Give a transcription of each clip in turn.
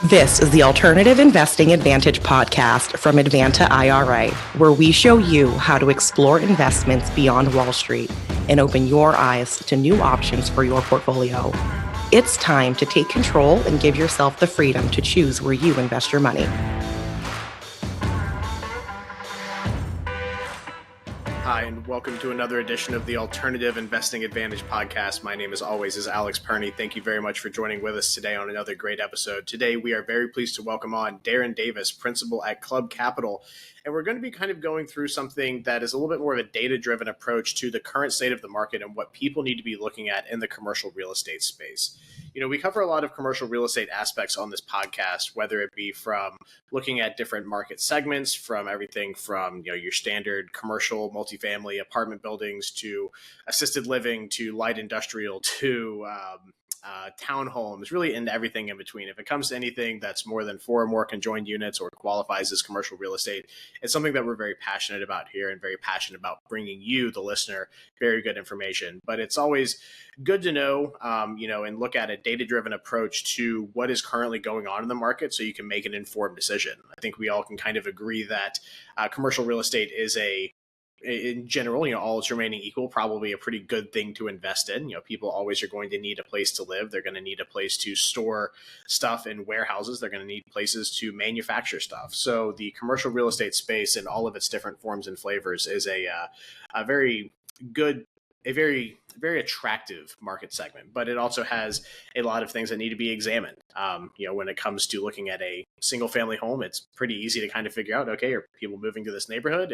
This is the Alternative Investing Advantage podcast from Advanta IRA, where we show you how to explore investments beyond Wall Street and open your eyes to new options for your portfolio. It's time to take control and give yourself the freedom to choose where you invest your money. Hi, and welcome to another edition of the Alternative Investing Advantage podcast. My name, as always, is Alex Perny. Thank you very much for joining with us today on another great episode. Today, we are very pleased to welcome on Darin Davis, principal at Club Capital. And we're going to be kind of going through something that is a little bit more of a data-driven approach to the current state of the market and what people need to be looking at in the commercial real estate space. You know, we cover a lot of commercial real estate aspects on this podcast, whether it be from looking at different market segments, from everything from, your standard commercial multifamily apartment buildings to assisted living to light industrial to townhomes, really into everything in between. If it comes to anything that's more than 4 or more conjoined units or qualifies as commercial real estate, it's something that we're very passionate about here and very passionate about bringing you, the listener, very good information. But it's always good to know, and look at a data-driven approach to what is currently going on in the market so you can make an informed decision. I think we all can kind of agree that commercial real estate is in general, all its remaining equal, probably a pretty good thing to invest in. People always are going to need a place to live. They're going to need a place to store stuff in warehouses. They're going to need places to manufacture stuff. So the commercial real estate space in all of its different forms and flavors is a very good, a very, very attractive market segment, but it also has a lot of things that need to be examined. When it comes to looking at a single family home, it's pretty easy to kind of figure out, okay, are people moving to this neighborhood?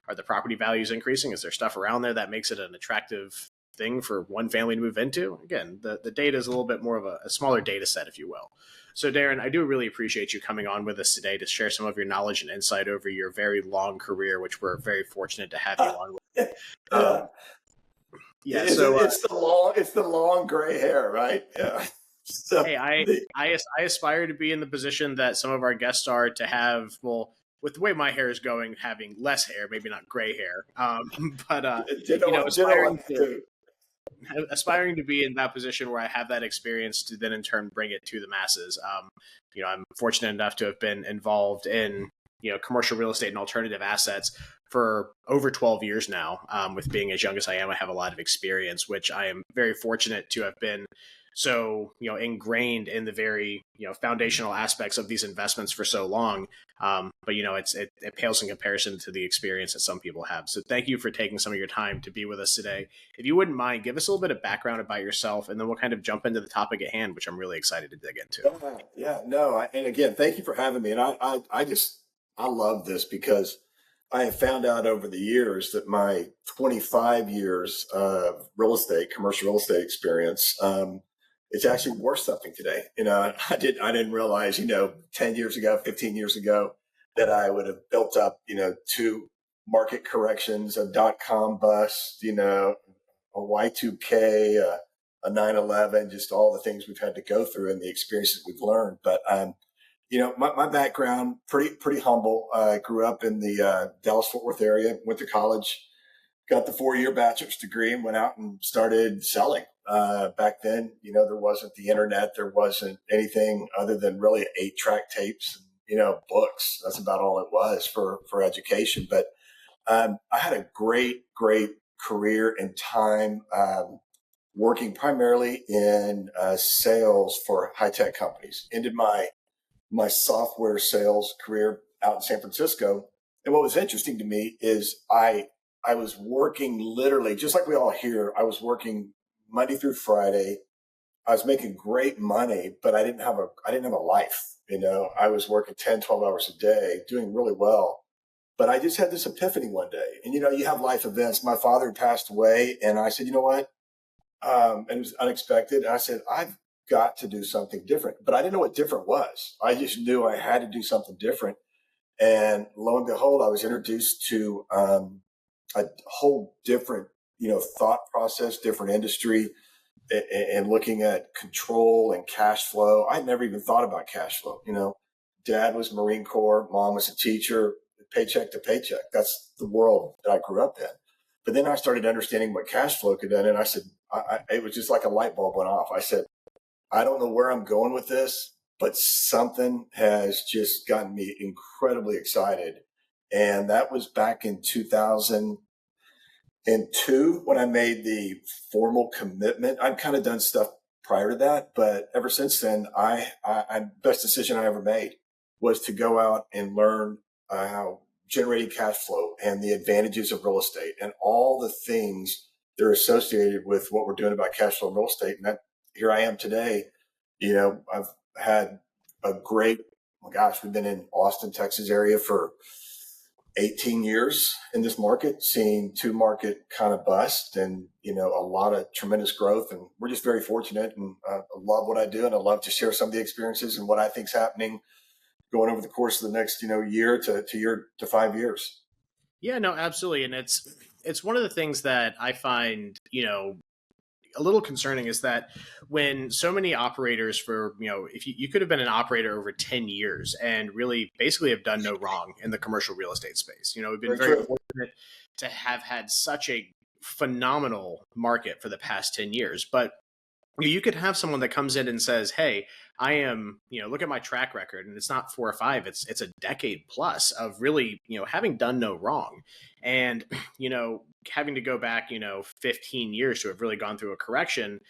Are the property values increasing? Is there stuff around there that makes it an attractive thing for one family to move into? Again, the data is a little bit more of a smaller data set, if you will. So Darin, I do really appreciate you coming on with us today to share some of your knowledge and insight over your very long career, which we're very fortunate to have you on with. Yeah, it's the long gray hair, right? Yeah. So, hey, I aspire to be in the position that some of our guests are, to have, well, with the way my hair is going, having less hair, maybe not gray hair, aspiring to be in that position where I have that experience to then in turn bring it to the masses. I'm fortunate enough to have been involved in commercial real estate and alternative assets for over 12 years now. With being as young as I am, I have a lot of experience, which I am very fortunate to have been so, ingrained in the very, foundational aspects of these investments for so long. But, it pales in comparison to the experience that some people have. So thank you for taking some of your time to be with us today. If you wouldn't mind, give us a little bit of background about yourself, and then we'll kind of jump into the topic at hand, which I'm really excited to dig into. And again, thank you for having me. And I love this because I have found out over the years that my 25 years of commercial real estate experience, it's actually worth something today. I didn't realize, 10 years ago, 15 years ago, that I would have built up, 2 market corrections, a .com bust, a Y2K, a 9/11, just all the things we've had to go through and the experiences we've learned. But, my background, pretty humble. I grew up in the Dallas-Fort Worth area, went to college, got the 4-year bachelor's degree, and went out and started selling. Back then, there wasn't the internet. There wasn't anything other than really 8-track tapes, and, books. That's about all it was for education. But I had a great career and time working primarily in sales for high-tech companies. Ended my software sales career out in San Francisco. And what was interesting to me is I was working literally, just like we all hear, I was working Monday through Friday. I was making great money, but I didn't have a life. I was working 10, 12 hours a day, doing really well. But I just had this epiphany one day. And, you have life events. My father had passed away, and I said, you know what? And it was unexpected. And I said, I've got to do something different. But I didn't know what different was. I just knew I had to do something different. And lo and behold, I was introduced to a whole different, thought process, different industry, and looking at control and cash flow. I never even thought about cash flow. Dad was Marine Corps, mom was a teacher, paycheck to paycheck. That's the world that I grew up in. But then I started understanding what cash flow could do. And I said, it was just like a light bulb went off. I said, I don't know where I'm going with this, but something has just gotten me incredibly excited. And that was back in 2002 when I made the formal commitment. I'd kind of done stuff prior to that, but ever since then, I best decision I ever made was to go out and learn how generating cash flow and the advantages of real estate and all the things that are associated with what we're doing about cash flow and real estate. And that here I am today. I've had a great, oh my gosh, we've been in Austin, Texas area for 18 years in this market, seeing two market kind of bust and, a lot of tremendous growth. And we're just very fortunate, and I love what I do. And I love to share some of the experiences and what I think is happening going over the course of the next, year to 5 years. Yeah, no, absolutely. And it's one of the things that I find, a little concerning is that when so many operators for, if you could have been an operator over 10 years and really basically have done no wrong in the commercial real estate space. We've been very fortunate to have had such a phenomenal market for the past 10 years. But you could have someone that comes in and says, hey, I am, look at my track record, and it's not 4 or 5, it's a decade plus of really, having done no wrong. And, having to go back, 15 years to have really gone through a correction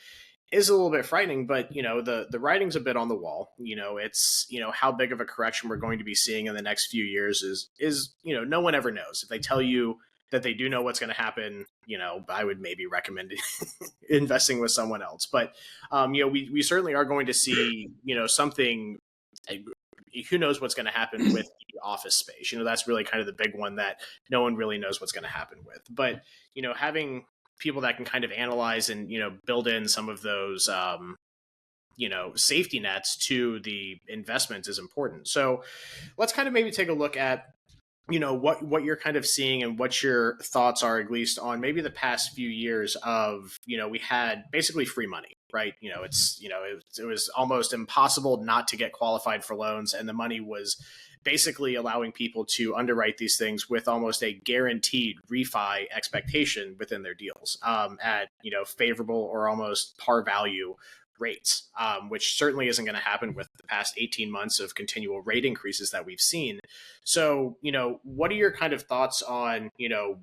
is a little bit frightening, but, the writing's a bit on the wall. It's, how big of a correction we're going to be seeing in the next few years is, no one ever knows. If they tell you that they do know what's going to happen, I would maybe recommend investing with someone else. But, we certainly are going to see, something, who knows what's going to happen with the office space. That's really kind of the big one that no one really knows what's going to happen with. But, having people that can kind of analyze and, build in some of those, safety nets to the investments is important. So let's kind of maybe take a look at what you're kind of seeing and what your thoughts are, at least on maybe the past few years of, we had basically free money, right? It was almost impossible not to get qualified for loans. And the money was basically allowing people to underwrite these things with almost a guaranteed refi expectation within their deals at, favorable or almost par value rates, which certainly isn't going to happen with the past 18 months of continual rate increases that we've seen. So, what are your kind of thoughts on,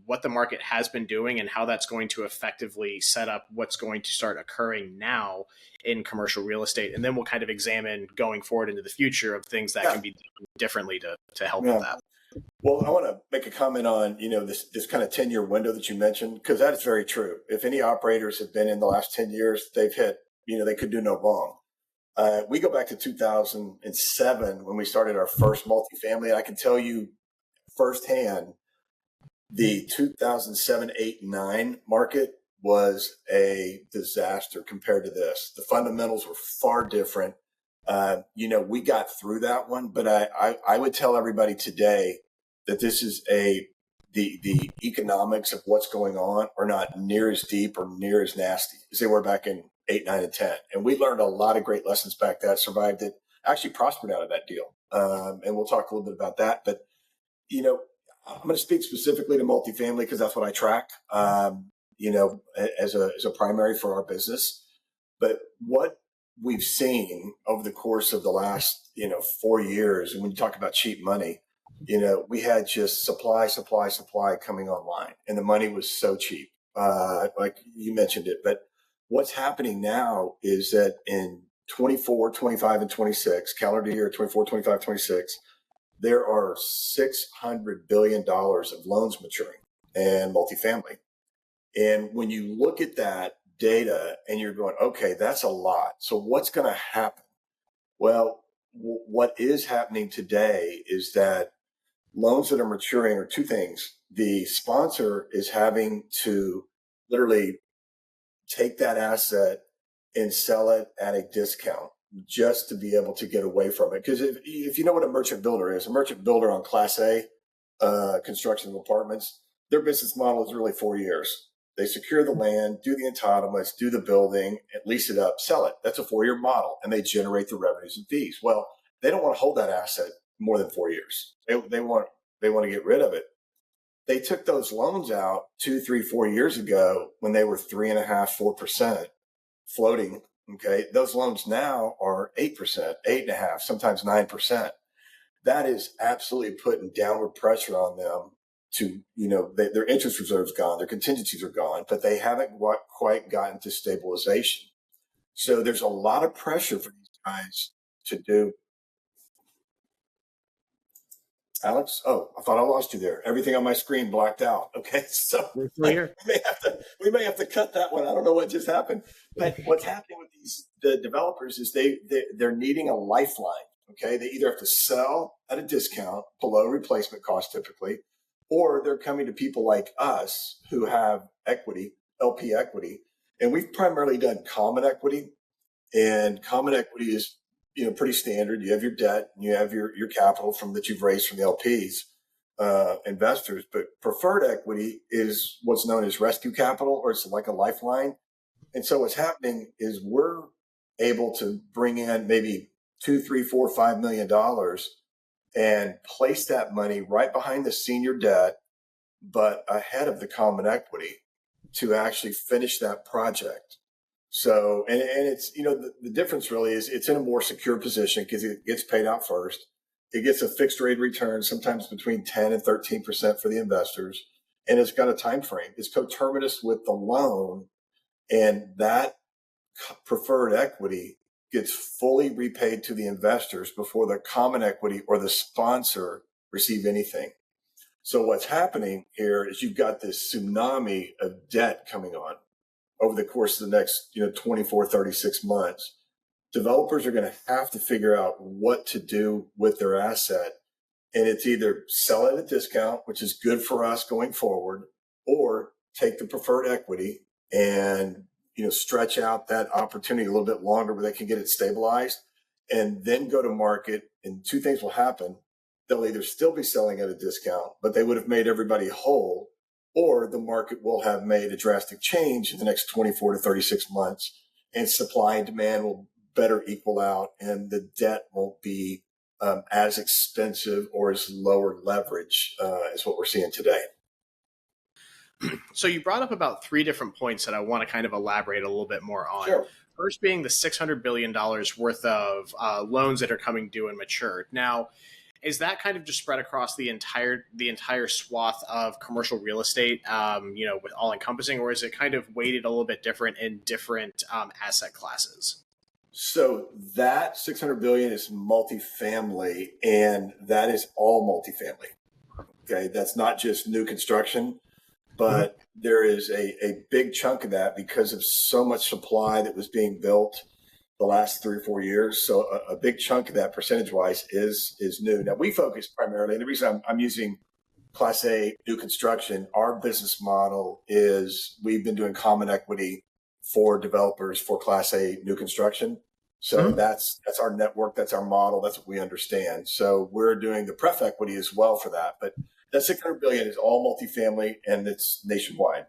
what the market has been doing and how that's going to effectively set up what's going to start occurring now in commercial real estate? And then we'll kind of examine going forward into the future of things that can be done differently to help with that. Well, I want to make a comment on, this kind of 10-year window that you mentioned, because that is very true. If any operators have been in the last 10 years, they've hit, they could do no wrong. We go back to 2007 when we started our first multifamily. I can tell you firsthand, the 2007, 8, 9 market was a disaster compared to this. The fundamentals were far different. We got through that one, but I would tell everybody today that this is the economics of what's going on are not near as deep or near as nasty as they were back in 8, 9, and 10. And we learned a lot of great lessons back that survived it, actually prospered out of that deal. And we'll talk a little bit about that. But, I'm going to speak specifically to multifamily because that's what I track, as a primary for our business. But what we've seen over the course of the last, 4 years, and when you talk about cheap money, we had just supply coming online, and the money was so cheap, like you mentioned it. But what's happening now is that in 24, 25, and 26, calendar year 24, 25, 26, there are $600 billion of loans maturing in multifamily. And when you look at that data and you're going, okay, that's a lot. So what's going to happen? Well, what is happening today is that loans that are maturing are two things. The sponsor is having to literally take that asset and sell it at a discount just to be able to get away from it. Because if you know what a merchant builder is, a merchant builder on Class A construction of apartments, their business model is really 4 years. They secure the land, do the entitlements, do the building, lease it up, sell it. That's a 4-year model, and they generate the revenues and fees. Well, they don't want to hold that asset more than 4 years. They want to get rid of it. They took those loans out 2, 3, 4 years ago when they were 3.5%, 4% floating Okay. Those loans now are 8%, 8.5%, sometimes 9%. That is absolutely putting downward pressure on them to, their interest reserves gone, their contingencies are gone, but they haven't quite gotten to stabilization. So there's a lot of pressure for these guys to do. Alex? Oh, I thought I lost you there. Everything on my screen blacked out. Okay, so We're still here. we may have to cut that one. I don't know what just happened. But what's happening with the developers is they're needing a lifeline. Okay, they either have to sell at a discount below replacement cost typically, or they're coming to people like us who have equity, LP equity, and we've primarily done common equity. And common equity is, pretty standard. You have your debt and you have your capital that you've raised from the LPs, investors. But preferred equity is what's known as rescue capital, or it's like a lifeline. And so what's happening is we're able to bring in maybe $2, $3, $4, $5 million and place that money right behind the senior debt, but ahead of the common equity to actually finish that project. So, and it's, the difference really is it's in a more secure position because it gets paid out first. It gets a fixed rate return, sometimes between 10 and 13% for the investors. And it's got a time frame. It's coterminous with the loan, and that preferred equity gets fully repaid to the investors before the common equity or the sponsor receive anything. So what's happening here is you've got this tsunami of debt coming on over the course of the next 24, 36 months. Developers are going to have to figure out what to do with their asset. And it's either sell at a discount, which is good for us going forward, or take the preferred equity and stretch out that opportunity a little bit longer where they can get it stabilized and then go to market. And two things will happen. They'll either still be selling at a discount, but they would have made everybody whole, or the market will have made a drastic change in the next 24 to 36 months, and supply and demand will better equal out, and the debt won't be as expensive or as lower leverage as what we're seeing today. So you brought up about three different points that I want to kind of elaborate a little bit more on. Sure. First being the $600 billion worth of loans that are coming due and matured. Now, is that kind of just spread across the entire swath of commercial real estate, with all encompassing, or is it kind of weighted a little bit different in different asset classes? So that $600 billion is multifamily, and that is all multifamily. Okay, that's not just new construction, but there is a big chunk of that because of so much supply that was being built the last 3 or 4 years. So a big chunk of that percentage-wise is new. Now, we focus primarily, and the reason I'm using Class A new construction, our business model is we've been doing common equity for developers for Class A new construction. So that's our network, that's our model, that's what we understand. So we're doing the pref equity as well for that. But that $600 billion is all multifamily, and it's nationwide.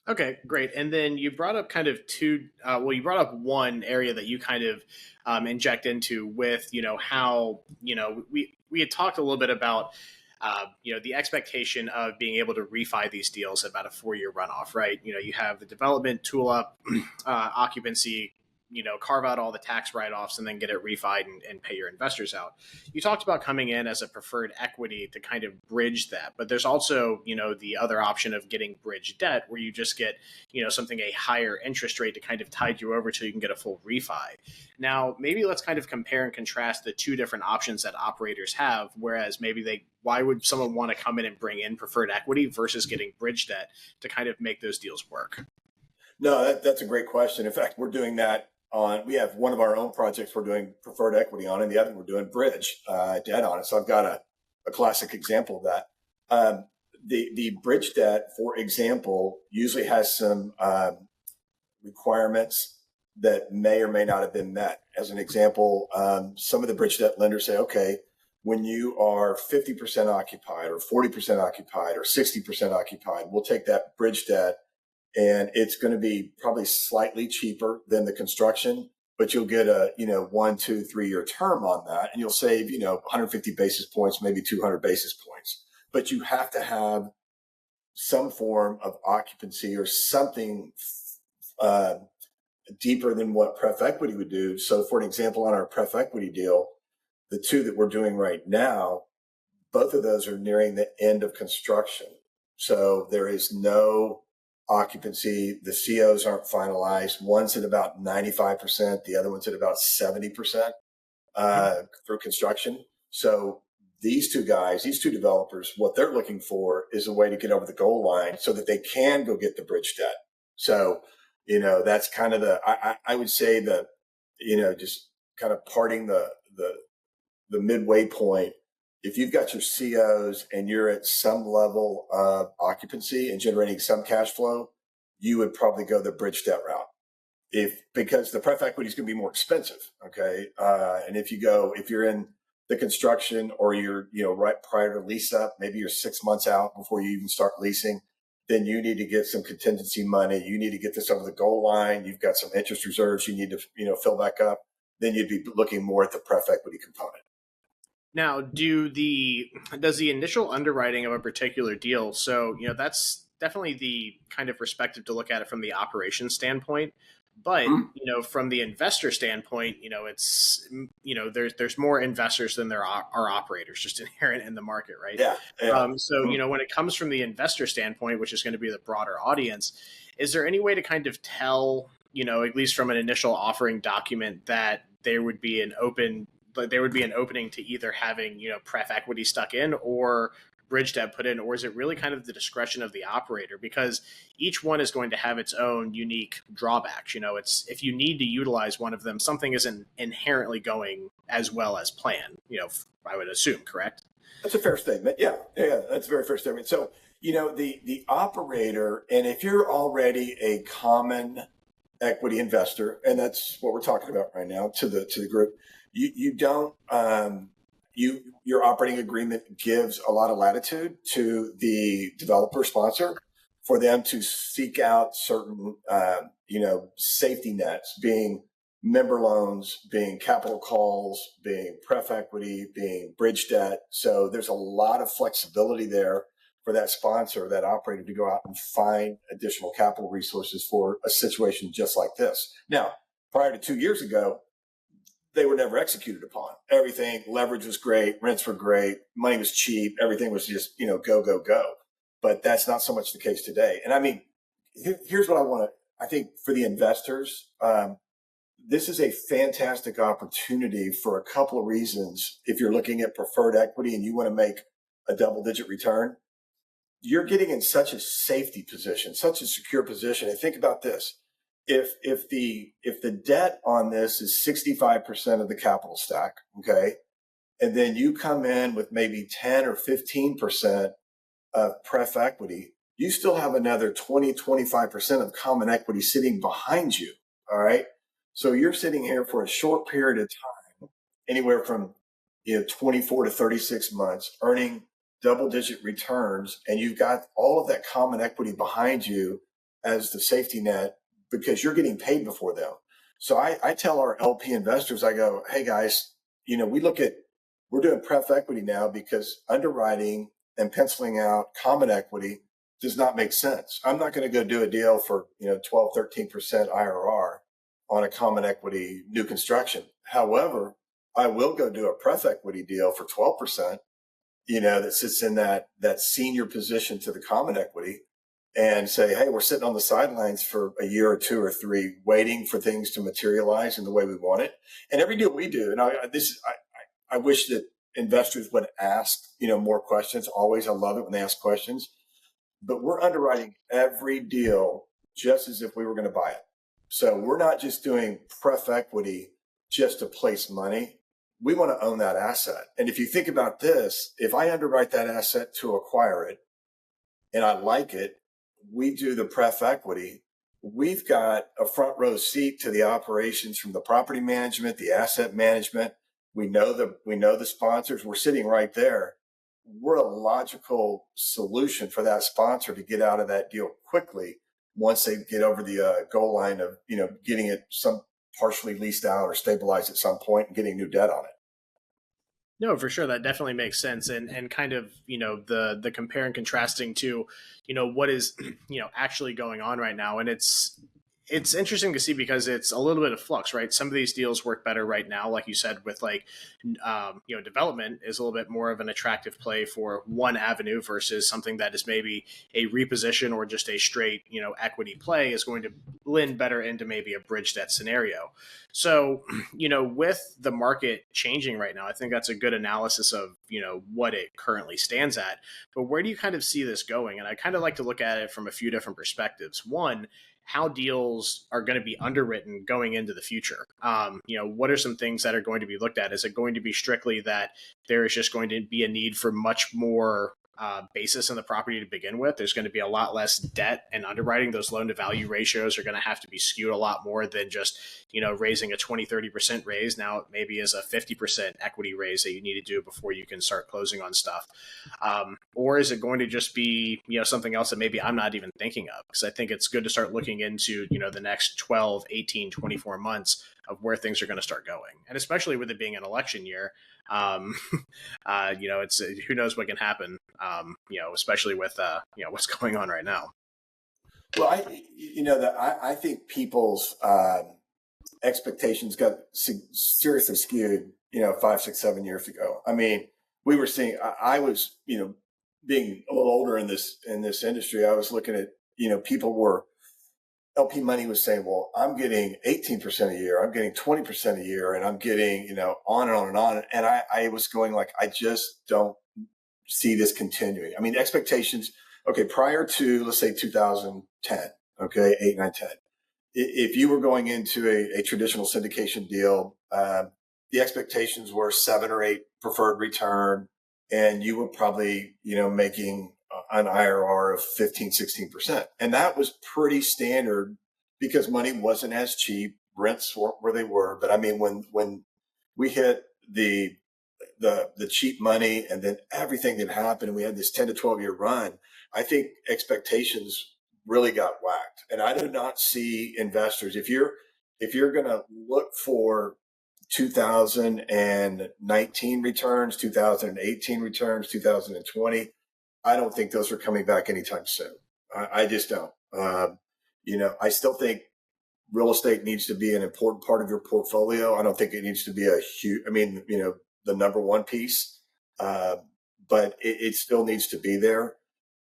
Okay, great. And then you brought up kind of you brought up one area that you kind of inject into with, how, we had talked a little bit about, the expectation of being able to refi these deals at about a 4-year runoff, right? You have the development, tool up, occupancy, carve out all the tax write-offs and then get it refied and pay your investors out. You talked about coming in as a preferred equity to kind of bridge that, but there's also, the other option of getting bridge debt where you just get, something a higher interest rate to kind of tide you over till you can get a full refi. Now, maybe let's kind of compare and contrast the two different options that operators have, whereas why would someone want to come in and bring in preferred equity versus getting bridge debt to kind of make those deals work? No, that's a great question. In fact, we're doing that we have one of our own projects we're doing preferred equity on, and the other we're doing bridge debt on it. So I've got a classic example of that. The bridge debt, for example, usually has some requirements that may or may not have been met. As an example, some of the bridge debt lenders say, okay, when you are 50% occupied or 40% occupied or 60% occupied, we'll take that bridge debt, and it's going to be probably slightly cheaper than the construction, but you'll get a 1, 2, 3 year term on that, and you'll save 150 basis points, maybe 200 basis points. But you have to have some form of occupancy or something deeper than what pref equity would do. So for an example, on our pref equity deal, the two that we're doing right now, both of those are nearing the end of construction. So there is no occupancy. The COs aren't finalized. One's at about 95%. The other one's at about 70% through construction. So these two guys, these two developers, what they're looking for is a way to get over the goal line so that they can go get the bridge debt. So, that's kind of I would say just kind of parting the midway point. If you've got your COs and you're at some level of occupancy and generating some cash flow, you would probably go the bridge debt route. Because the pref equity is going to be more expensive. Okay. And if you're in the construction or you're, right prior to lease up, maybe you're 6 months out before you even start leasing, then you need to get some contingency money. You need to get this over the goal line. You've got some interest reserves you need to, fill back up. Then you'd be looking more at the pref equity component. Now, does the initial underwriting of a particular deal, so, that's definitely the kind of perspective to look at it from the operation standpoint. But, from the investor standpoint, it's, there's more investors than there are operators, just inherent in the market, right? Yeah. When it comes from the investor standpoint, which is going to be the broader audience, is there any way to kind of tell, at least from an initial offering document, that there would be an opening to either having, pref equity stuck in or bridge debt put in, or is it really kind of the discretion of the operator? Because each one is going to have its own unique drawbacks. It's, if you need to utilize one of them, something isn't inherently going as well as planned, I would assume, correct? That's a fair statement. Yeah, that's a very fair statement. So, the operator, and if you're already a common equity investor, and that's what we're talking about right now to the group, you don't your operating agreement gives a lot of latitude to the developer sponsor for them to seek out certain safety nets, being member loans, being capital calls, being pref equity, being bridge debt. So there's a lot of flexibility there for that sponsor, that operator, to go out and find additional capital resources for a situation just like this. Now, prior to 2 years ago, they were never executed upon. Everything, leverage was great, rents were great, money was cheap, everything was just, go, go, go. But that's not so much the case today. And I mean, here's what I think for the investors, this is a fantastic opportunity for a couple of reasons. If you're looking at preferred equity and you want to make a double-digit return, you're getting in such a safety position, such a secure position. And think about this. If the debt on this is 65% of the capital stack, okay, and then you come in with maybe 10 or 15% of pref equity, you still have another 20, 25% of common equity sitting behind you. All right. So you're sitting here for a short period of time, anywhere from 24 to 36 months, earning double-digit returns, and you've got all of that common equity behind you as the safety net because you're getting paid before them. So I tell our LP investors, I go, hey guys, we're doing pref equity now because underwriting and penciling out common equity does not make sense. I'm not going to go do a deal for 12, 13% IRR on a common equity new construction. However, I will go do a pref equity deal for 12%, that sits in that senior position to the common equity, and say, hey, we're sitting on the sidelines for a year or two or three, waiting for things to materialize in the way we want it. And every deal we do, and I wish that investors would ask, more questions. Always, I love it when they ask questions. But we're underwriting every deal just as if we were going to buy it. So we're not just doing pref equity just to place money. We want to own that asset. And if you think about this, if I underwrite that asset to acquire it and I like it, we do the pref equity. We've got a front row seat to the operations from the property management, the asset management. We know the sponsors. We're sitting right there. We're a logical solution for that sponsor to get out of that deal quickly once they get over the goal line of getting it some partially leased out or stabilized at some point and getting new debt on it. No, for sure. That definitely makes sense. And kind of, the compare and contrasting to, what is, actually going on right now. And it's, it's interesting to see because it's a little bit of flux, right? Some of these deals work better right now, like you said, with like, development is a little bit more of an attractive play for one avenue versus something that is maybe a reposition or just a straight, equity play is going to blend better into maybe a bridge debt scenario. So, with the market changing right now, I think that's a good analysis of, what it currently stands at. But where do you kind of see this going? And I kind of like to look at it from a few different perspectives. One, how deals are going to be underwritten going into the future. What are some things that are going to be looked at? Is it going to be strictly that there is just going to be a need for much more basis in the property to begin with? There's going to be a lot less debt and underwriting. Those loan to value ratios are going to have to be skewed a lot more than just, raising a 20-30% raise. Now it maybe is a 50% equity raise that you need to do before you can start closing on stuff. Or is it going to just be, something else that maybe I'm not even thinking of? Because I think it's good to start looking into, the next 12, 18, 24 months of where things are going to start going. And especially with it being an election year, it's who knows what can happen, especially with, what's going on right now. Well, I think people's expectations got seriously skewed, 5, 6, 7 years ago. I mean, we were seeing, I was, being a little older in this industry, I was looking at, LP money was saying, well, I'm getting 18% a year, I'm getting 20% a year, and I'm getting, on and on and on. And I was going like, I just don't see this continuing. I mean, expectations, okay, prior to, let's say 2010, okay, 8, 9, 10. If you were going into a traditional syndication deal, the expectations were 7 or 8 preferred return, and you were probably, making an IRR of 15, 16%. And that was pretty standard because money wasn't as cheap. Rents weren't where they were. But I mean, when we hit the cheap money and then everything that happened and we had this 10 to 12 year run, I think expectations really got whacked. And I do not see investors, if you're going to look for 2019 returns, 2018 returns, 2020, I don't think those are coming back anytime soon. I just don't. I still think real estate needs to be an important part of your portfolio. I don't think it needs to be a huge, the number one piece, but it still needs to be there.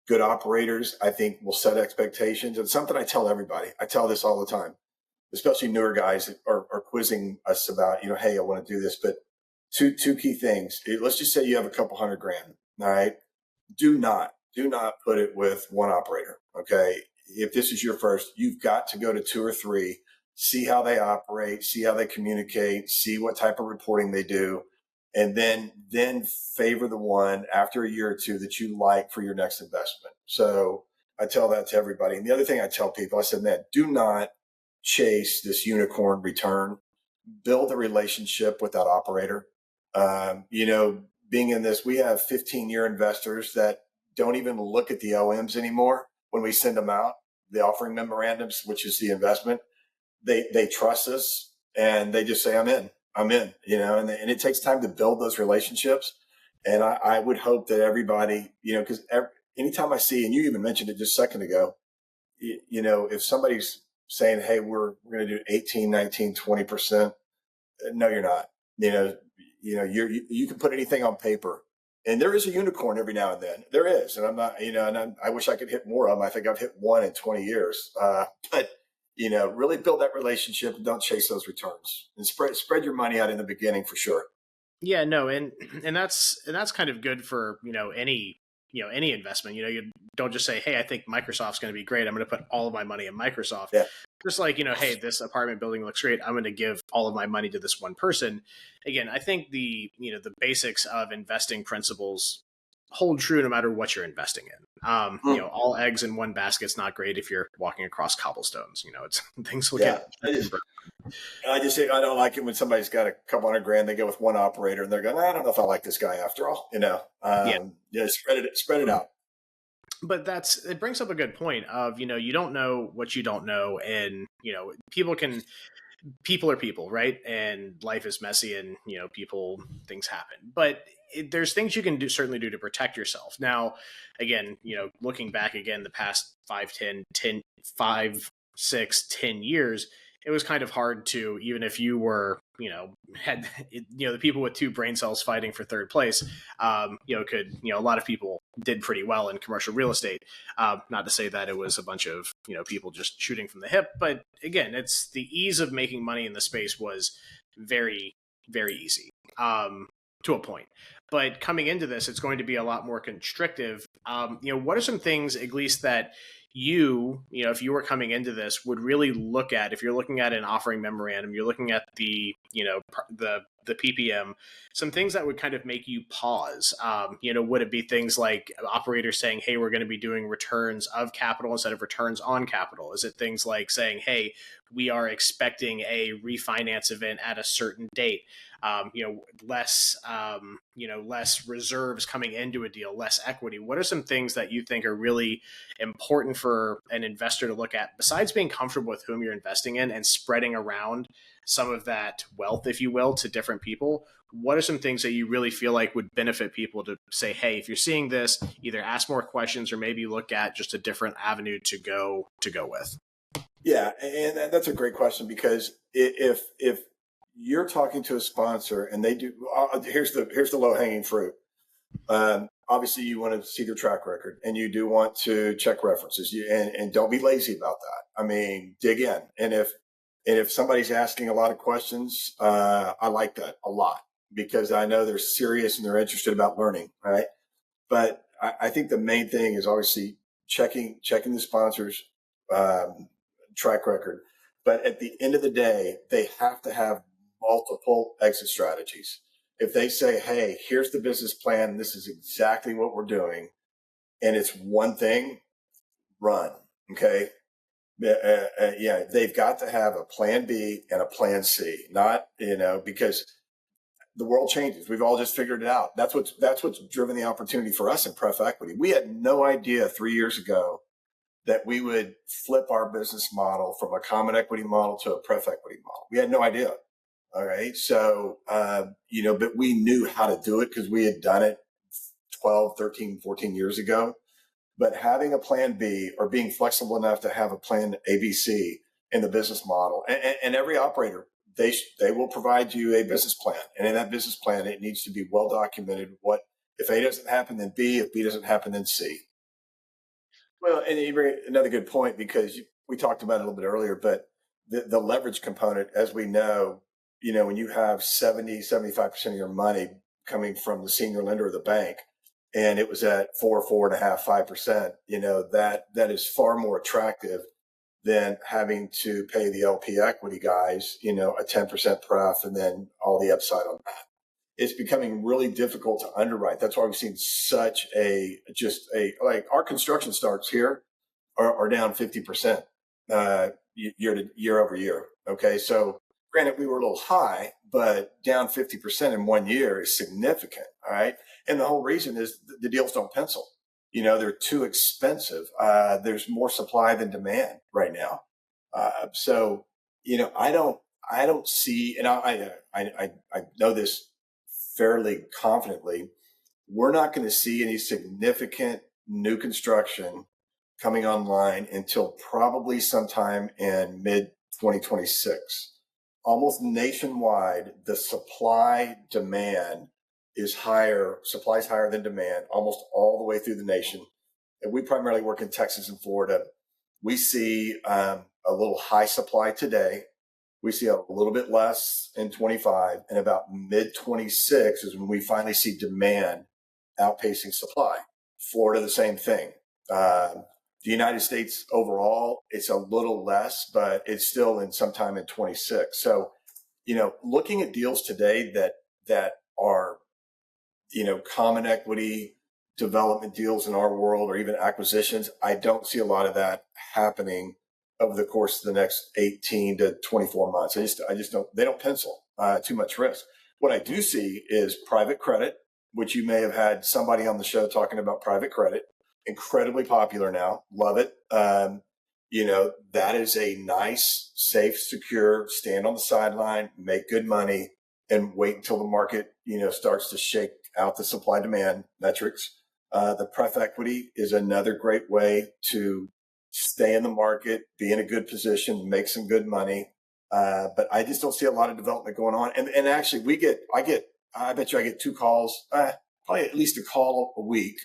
Good operators, I think, will set expectations. And something I tell everybody, I tell this all the time, especially newer guys that are quizzing us about, hey, I want to do this. But two key things. Let's just say you have a couple $100,000. All right. Do not put it with one operator. Okay. If this is your first, you've got to go to 2 or 3, see how they operate, see how they communicate, see what type of reporting they do, and then favor the one after a year or 2 that you like for your next investment. So I tell that to everybody. And the other thing I tell people, I said, man, do not chase this unicorn return. Build a relationship with that operator. Being in this, we have 15-year investors that don't even look at the OMs anymore when we send them out, the offering memorandums, which is the investment. They trust us and they just say, I'm in, and it takes time to build those relationships. And I would hope that everybody, because anytime I see, and you even mentioned it just a second ago, if somebody's saying, hey, we're going to do 18, 19, 20%, no, you're not. You can put anything on paper, and there is a unicorn every now and then. There is, and I'm not, I wish I could hit more of them. I think I've hit one in 20 years. But really build that relationship and don't chase those returns, and spread your money out in the beginning for sure. Yeah, no, and that's kind of good for any investment. You don't just say, hey, I think Microsoft's going to be great, I'm going to put all of my money in Microsoft. Yeah. Just like, hey, this apartment building looks great, I'm going to give all of my money to this one person. Again, I think the basics of investing principles hold true no matter what you're investing in. All eggs in one basket's not great if you're walking across cobblestones. It's things will get. I don't like it when somebody's got a couple $100,000, they go with one operator and they're going, I don't know if I like this guy after all. Spread it out. But it brings up a good point of, you don't know what you don't know. And, people are people, right? And life is messy and, things happen. But there's things you can certainly do to protect yourself. Now, again, looking back again, the past 5 6, 10 years, it was kind of hard to, even if you were, had, the people with 2 brain cells fighting for third place, a lot of people did pretty well in commercial real estate. Not to say that it was a bunch of, people just shooting from the hip, but again, it's the ease of making money in the space was very, very easy. To a point. But coming into this, it's going to be a lot more constrictive. What are some things, at least, that if you were coming into this, would really look at, if you're looking at an offering memorandum, you're looking at the PPM, some things that would kind of make you pause? Would it be things like operators saying, hey, we're going to be doing returns of capital instead of returns on capital? Is it things like saying, hey, we are expecting a refinance event at a certain date? Less reserves coming into a deal, less equity. What are some things that you think are really important for an investor to look at, besides being comfortable with whom you're investing in and spreading around some of that wealth, if you will, to different people? What are some things that you really feel like would benefit people to say, hey, if you're seeing this, either ask more questions or maybe look at just a different avenue to go with? Yeah, and that's a great question, because if you're talking to a sponsor and they do, here's the low hanging fruit. Obviously, you want to see their track record, and you do want to check references. And don't be lazy about that. I mean, dig in. And if somebody's asking a lot of questions, I like that a lot, because I know they're serious and they're interested about learning, right? But I think the main thing is obviously checking the sponsor's track record. But at the end of the day, they have to have multiple exit strategies. If they say, hey, here's the business plan, this is exactly what we're doing, and it's one thing, run. Okay. They've got to have a plan B and a plan C, not, because the world changes. We've all just figured it out. That's what's driven the opportunity for us in pref equity. We had no idea 3 years ago that we would flip our business model from a common equity model to a pref equity model. We had no idea. All right. So, but we knew how to do it because we had done it 12, 13, 14 years ago. But having a plan B, or being flexible enough to have a plan ABC in the business model, and every operator, they will provide you a business plan. And in that business plan, it needs to be well documented. What if A doesn't happen, then B, if B doesn't happen, then C. Well, and you bring another good point, because we talked about it a little bit earlier, but the leverage component, as we know, when you have 75% of your money coming from the senior lender of the bank, and it was at 4.5%, 5%, that is far more attractive than having to pay the LP equity guys, a 10% pref and then all the upside on that. It's becoming really difficult to underwrite. That's why we've seen such like our construction starts here are down 50% year over year. Okay. So granted, we were a little high, but down 50% in 1 year is significant. All right. And the whole reason is the deals don't pencil. They're too expensive. There's more supply than demand right now. So, I don't see, and I know this fairly confidently, we're not going to see any significant new construction coming online until probably sometime in mid 2026. Almost nationwide, the supply is higher than demand, almost all the way through the nation. And we primarily work in Texas and Florida. We see a little high supply today. We see a little bit less in 25, and about mid 26 is when we finally see demand outpacing supply. Florida, the same thing. The United States overall, it's a little less, but it's still in sometime in 26. So, looking at deals today that are, common equity development deals in our world, or even acquisitions, I don't see a lot of that happening over the course of the next 18 to 24 months. I just don't, they don't pencil, too much risk. What I do see is private credit, which you may have had somebody on the show talking about private credit. Incredibly popular now. Love it. That is a nice, safe, secure, stand on the sideline, make good money, and wait until the market, starts to shake out the supply demand metrics. The pref equity is another great way to stay in the market, be in a good position, make some good money. But I just don't see a lot of development going on. And actually I bet you I get 2 calls, probably at least a call a week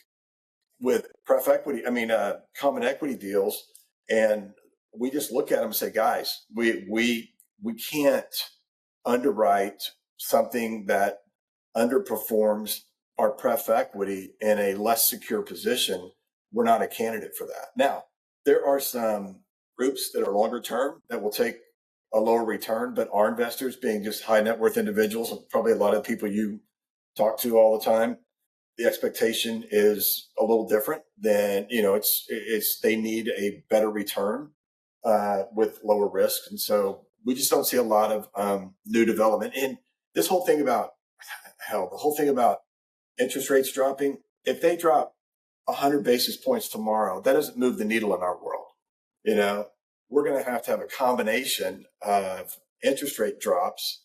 with common equity deals. And we just look at them and say, guys, we can't underwrite something that underperforms our pref equity in a less secure position. We're not a candidate for that. Now, there are some groups that are longer term that will take a lower return, but our investors, being just high net worth individuals, and probably a lot of people you talk to all the time, the expectation is a little different than, it's they need a better return with lower risk. And so we just don't see a lot of new development. And this whole thing about the whole thing about interest rates dropping, if they drop 100 basis points tomorrow, that doesn't move the needle in our world. We're going to have a combination of interest rate drops,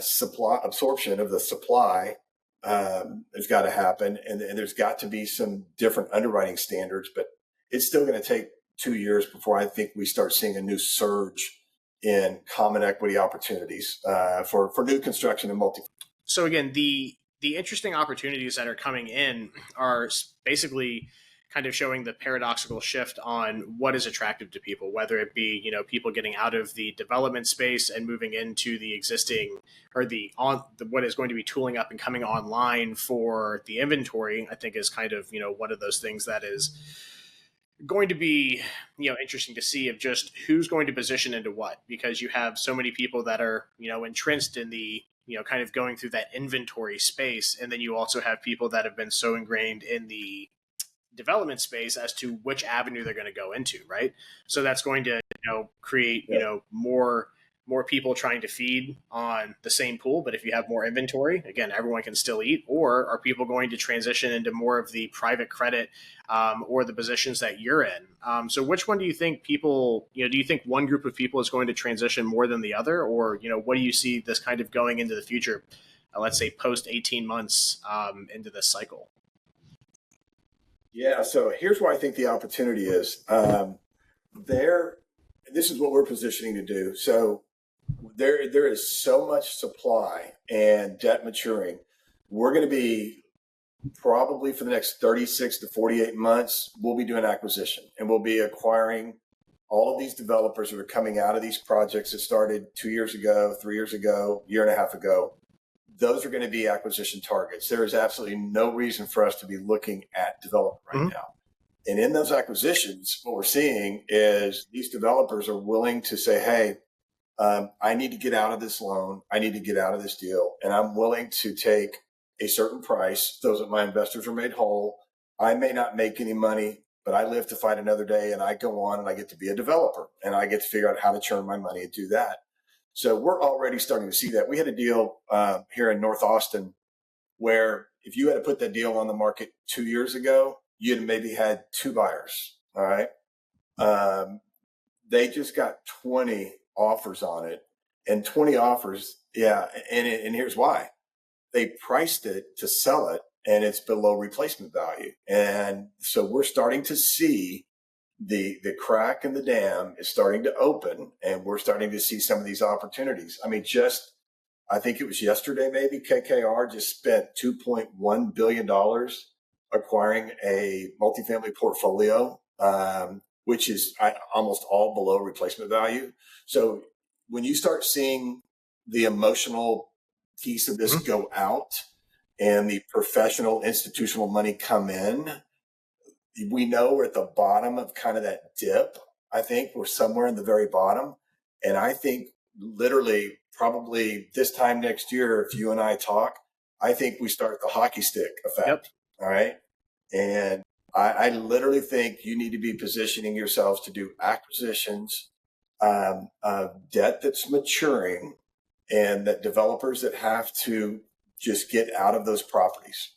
supply absorption of the supply has got to happen, and there's got to be some different underwriting standards. But it's still going to take 2 years before I think we start seeing a new surge in common equity opportunities for new construction and multi. So again, the interesting opportunities that are coming in are basically kind of showing the paradoxical shift on what is attractive to people, whether it be, people getting out of the development space and moving into the existing or what is going to be tooling up and coming online for the inventory. I think is kind of, one of those things that is going to be, interesting to see of just who's going to position into what, because you have so many people that are, entrenched in the, kind of going through that inventory space. And then you also have people that have been so ingrained in the development space as to which avenue they're going to go into, right? So that's going to, create, more people trying to feed on the same pool. But if you have more inventory, again, everyone can still eat. Or are people going to transition into more of the private credit or the positions that you're in? So which one do you think people, do you think one group of people is going to transition more than the other? Or, what do you see this kind of going into the future, let's say post 18 months into this cycle? Yeah, so here's where I think the opportunity is. This is what we're positioning to do. So there is so much supply and debt maturing. We're going to be probably for the next 36 to 48 months, we'll be doing acquisition, and we'll be acquiring all of these developers that are coming out of these projects that started 2 years ago, 3 years ago, year and a half ago. Those are going to be acquisition targets. There is absolutely no reason for us to be looking at development right now. And in those acquisitions, what we're seeing is these developers are willing to say, hey, I need to get out of this loan. I need to get out of this deal. And I'm willing to take a certain price so that my investors are made whole. I may not make any money, but I live to fight another day, and I go on and I get to be a developer, and I get to figure out how to churn my money and do that. So we're already starting to see that. We had a deal here in North Austin where if you had to put that deal on the market 2 years ago, you'd maybe had 2 buyers. All right. They just got 20 offers on it, and 20 offers. Yeah. And here's why. They priced it to sell it, and it's below replacement value. And so we're starting to see the crack in the dam is starting to open, and we're starting to see some of these opportunities. I mean, I think it was yesterday, maybe KKR just spent $2.1 billion acquiring a multifamily portfolio, which is almost all below replacement value. So when you start seeing the emotional piece of this go out and the professional institutional money come in, we know we're at the bottom of kind of that dip. I think we're somewhere in the very bottom. And I think literally probably this time next year, if you and I talk, I think we start the hockey stick effect. Yep. All right. And I literally think you need to be positioning yourselves to do acquisitions of debt that's maturing, and that developers that have to just get out of those properties.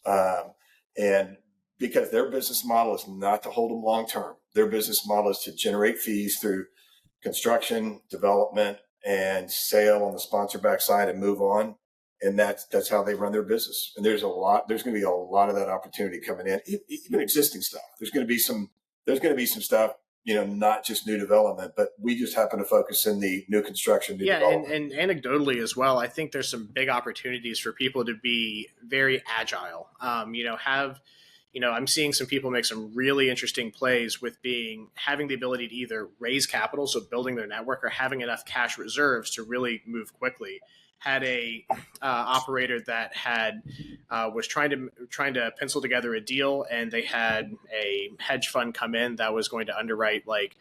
And because their business model is not to hold them long term. Their business model is to generate fees through construction, development, and sale on the sponsor back side and move on. And that's how they run their business. And there's going to be a lot of that opportunity coming in, even existing stuff. There's going to be some stuff not just new development, but we just happen to focus in the new construction, new development. And anecdotally as well, I think there's some big opportunities for people to be very agile. I'm seeing some people make some really interesting plays with having the ability to either raise capital, so building their network, or having enough cash reserves to really move quickly. Had a operator that was trying to pencil together a deal, and they had a hedge fund come in that was going to underwrite like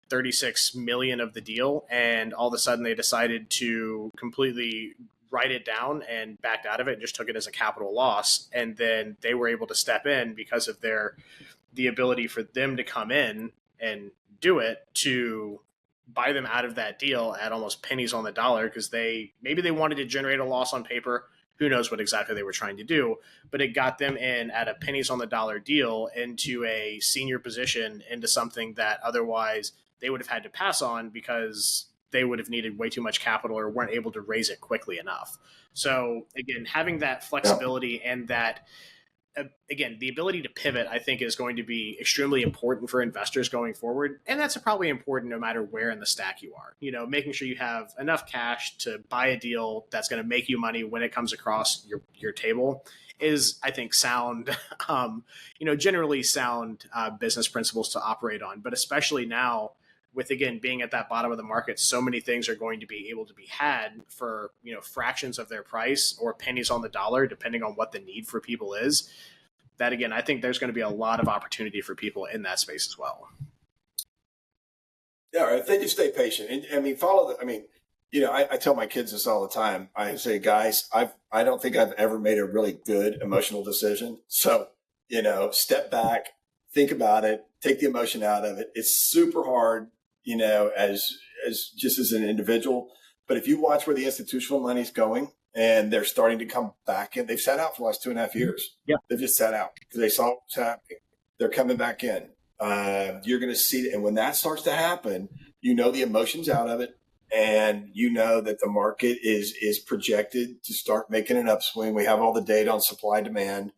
36 million of the deal, and all of a sudden they decided to completely write it down and backed out of it and just took it as a capital loss. And then they were able to step in because of the ability for them to come in and do it, to buy them out of that deal at almost pennies on the dollar, because maybe they wanted to generate a loss on paper. Who knows what exactly they were trying to do, but it got them in at a pennies on the dollar deal into a senior position, into something that otherwise they would have had to pass on because they would have needed way too much capital or weren't able to raise it quickly enough. So again, having that flexibility and that, again, the ability to pivot, I think, is going to be extremely important for investors going forward. And that's probably important no matter where in the stack you are. Making sure you have enough cash to buy a deal that's going to make you money when it comes across your table is, I think, sound, generally sound business principles to operate on. But especially now, with, again, being at that bottom of the market, so many things are going to be able to be had for, fractions of their price or pennies on the dollar, depending on what the need for people is. That, again, I think there's going to be a lot of opportunity for people in that space as well. Yeah, if they just stay patient. And I tell my kids this all the time. I say, guys, I don't think I've ever made a really good emotional decision. So, step back, think about it, take the emotion out of it. It's super hard, as just as an individual. But if you watch where the institutional money's going and they're starting to come back in, they've sat out for the last 2.5 years. Yeah. They've just sat out because they saw what's happening. They're coming back in. You're going to see it. And when that starts to happen, the emotion's out of it. And that the market is projected to start making an upswing. We have all the data on supply demand.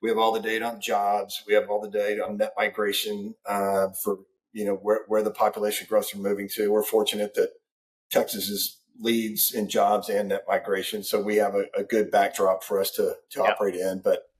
We have all the data on jobs. We have all the data on net migration for where the population growth are moving to. We're fortunate that Texas leads in jobs and net migration, so we have a good backdrop for us to operate in. But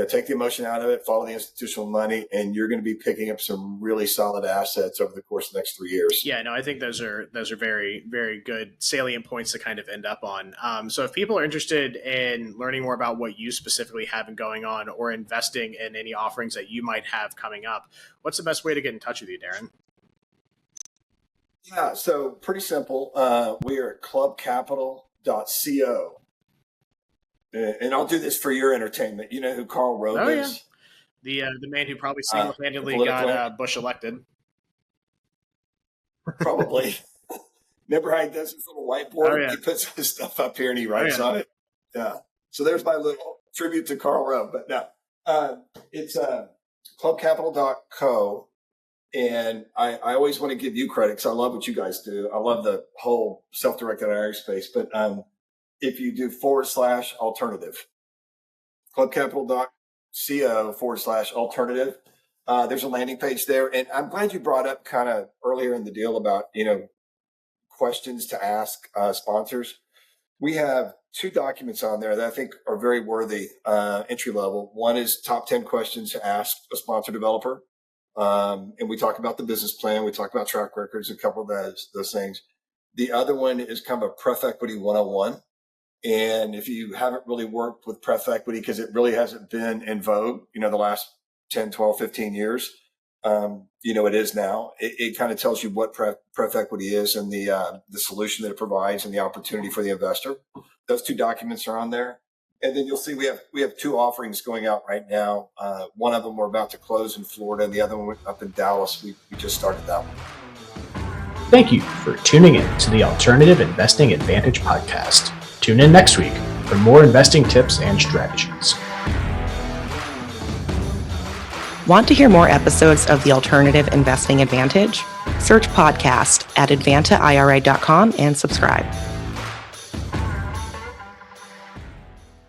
take the emotion out of it, follow the institutional money, and you're going to be picking up some really solid assets over the course of the next 3 years. Yeah, no, I think those are very, very good salient points to kind of end up on. So if people are interested in learning more about what you specifically have going on or investing in any offerings that you might have coming up, what's the best way to get in touch with you, Darin? Yeah, so pretty simple. We are at clubcapital.co. And I'll do this for your entertainment. You know who Karl Rove is? Yeah. The man who probably single-handedly got Bush elected. Probably. Remember how he does his little whiteboard? Oh, yeah. He puts his stuff up here and he writes on it. Yeah. So there's my little tribute to Karl Rove. But no, it's clubcapital.co. And I always want to give you credit because I love what you guys do. I love the whole self-directed IRA space. But if you do /alternative, clubcapital.co/alternative, there's a landing page there. And I'm glad you brought up kind of earlier in the deal about, questions to ask sponsors. We have 2 documents on there that I think are very worthy entry level. One is top 10 questions to ask a sponsor developer. And we talk about the business plan. We talk about track records, a couple of those things. The other one is kind of a pref equity 101. And if you haven't really worked with pref equity, because it really hasn't been in vogue, the last 10, 12, 15 years, it is now. It kind of tells you what pref equity is and the solution that it provides and the opportunity for the investor. Those 2 documents are on there. And then you'll see we have 2 offerings going out right now. One of them we're about to close in Florida, and the other one up in Dallas. We just started that one. Thank you for tuning in to the Alternative Investing Advantage podcast. Tune in next week for more investing tips and strategies. Want to hear more episodes of the Alternative Investing Advantage? Search podcast at advantaira.com and subscribe.